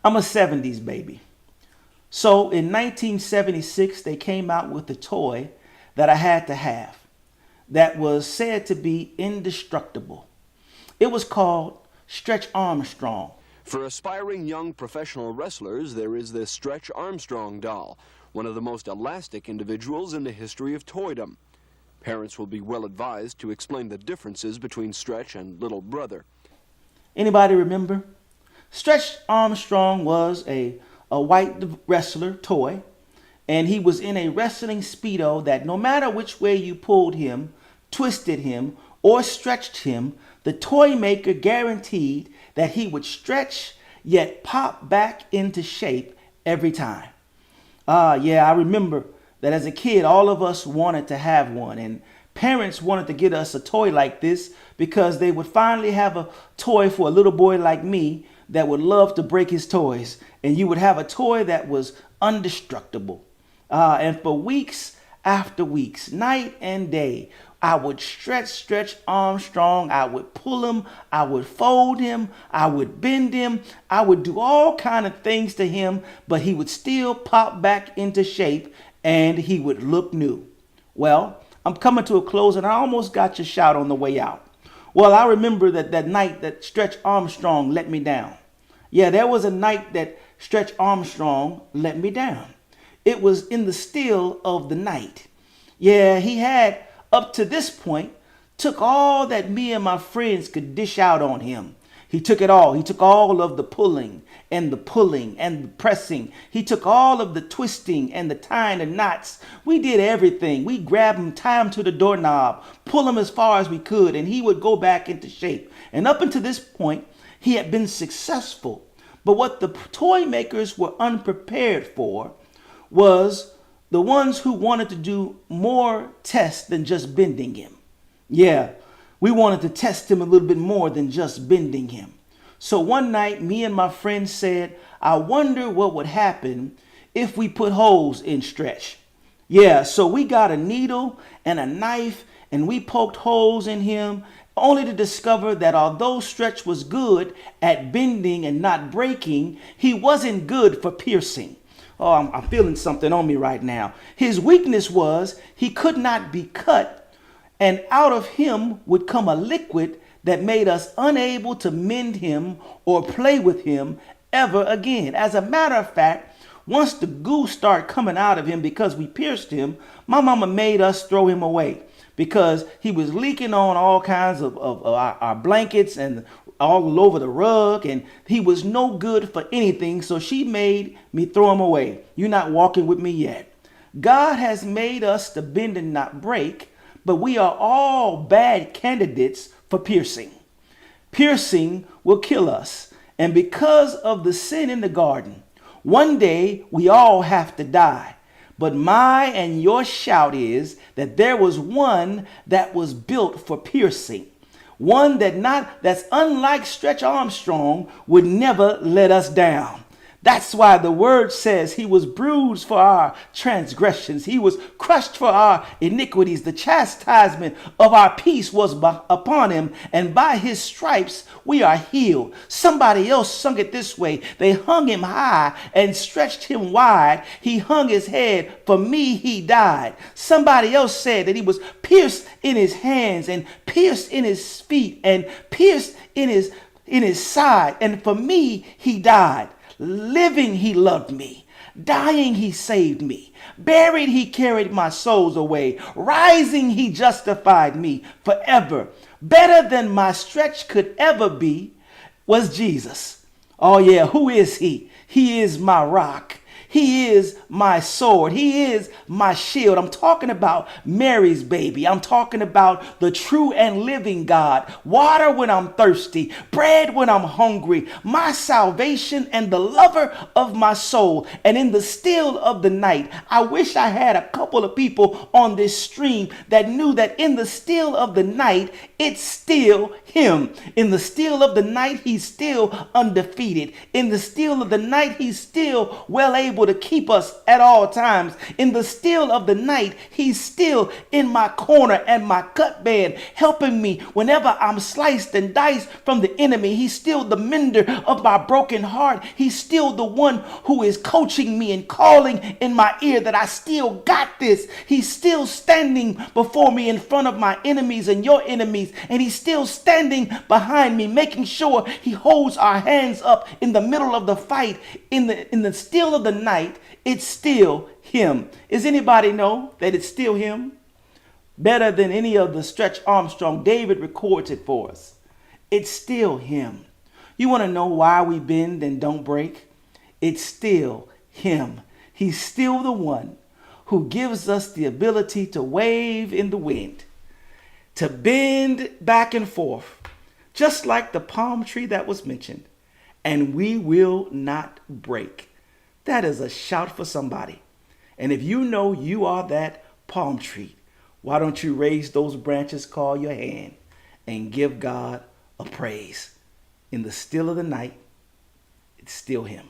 I'm a 70s baby. So in 1976, they came out with a toy that I had to have that was said to be indestructible. It was called Stretch Armstrong. For aspiring young professional wrestlers, there is the Stretch Armstrong doll, one of the most elastic individuals in the history of toydom. Parents will be well advised to explain the differences between Stretch and Little Brother. Anybody remember? Stretch Armstrong was a white wrestler toy, and he was in a wrestling Speedo that no matter which way you pulled him, twisted him, or stretched him, the toy maker guaranteed that he would stretch yet pop back into shape every time. Yeah, I remember that as a kid, all of us wanted to have one, and parents wanted to get us a toy like this because they would finally have a toy for a little boy like me that would love to break his toys, and you would have a toy that was indestructible. And for weeks after weeks, night and day, I would stretch Armstrong. I would pull him. I would fold him. I would bend him. I would do all kind of things to him, but he would still pop back into shape and he would look new. Well, I'm coming to a close and I almost got your shout on the way out. Well, I remember that night that Stretch Armstrong let me down. Yeah, there was a night that Stretch Armstrong let me down. It was in the still of the night. Yeah, he had, up to this point, took all that me and my friends could dish out on him. He took it all. He took all of the pulling and the pressing. He took all of the twisting and the tying the knots. We did everything. We grabbed him, tie him to the doorknob, pull him as far as we could, and he would go back into shape. And up until this point, he had been successful. But what the toy makers were unprepared for was the ones who wanted to do more tests than just bending him. Yeah, we wanted to test him a little bit more than just bending him. So one night, me and my friends said, I wonder what would happen if we put holes in Stretch. Yeah, so we got a needle and a knife and we poked holes in him, only to discover that although Stretch was good at bending and not breaking, he wasn't good for piercing. Oh, I'm feeling something on me right now. His weakness was he could not be cut, and out of him would come a liquid that made us unable to mend him or play with him ever again. As a matter of fact, once the goo started coming out of him because we pierced him, my mama made us throw him away because he was leaking on all kinds of our blankets and all over the rug, and he was no good for anything, so she made me throw him away. You're not walking with me yet. God has made us to bend and not break, but we are all bad candidates for piercing. Piercing will kill us, and because of the sin in the garden, one day we all have to die. But my and your shout is that there was one that was built for piercing. One that's unlike Stretch Armstrong would never let us down. That's why the word says he was bruised for our transgressions. He was crushed for our iniquities. The chastisement of our peace was upon him, and by his stripes we are healed. Somebody else sung it this way. They hung him high and stretched him wide. He hung his head. For me, he died. Somebody else said that he was pierced in his hands and pierced in his feet and pierced in his side. And for me, he died. Living, he loved me. Dying, he saved me. Buried, he carried my souls away. Rising, he justified me forever. Better than my Stretch could ever be was Jesus. Oh yeah, who is he? He is my rock. He is my sword. He is my shield. I'm talking about Mary's baby. I'm talking about the true and living God. Water when I'm thirsty, bread when I'm hungry, my salvation and the lover of my soul. And in the still of the night, I wish I had a couple of people on this stream that knew that in the still of the night, it's still him. In the still of the night, he's still undefeated. In the still of the night, he's still well able able to keep us at all times. In the still of the night, he's still in my corner and my cut bed, helping me whenever I'm sliced and diced from the enemy. He's still the mender of my broken heart. He's still the one who is coaching me and calling in my ear that I still got this. He's still standing before me in front of my enemies and your enemies, and he's still standing behind me, making sure he holds our hands up in the middle of the fight. In the still of the night, it's still him. Does anybody know that it's still him? Better than any of the Stretch Armstrong, David records it for us. It's still him. You want to know why we bend and don't break? It's still him. He's still the one who gives us the ability to wave in the wind, to bend back and forth, just like the palm tree that was mentioned, and we will not break. That is a shout for somebody. And if you know you are that palm tree, why don't you raise those branches, call your hand, and give God a praise? In the still of the night, it's still him.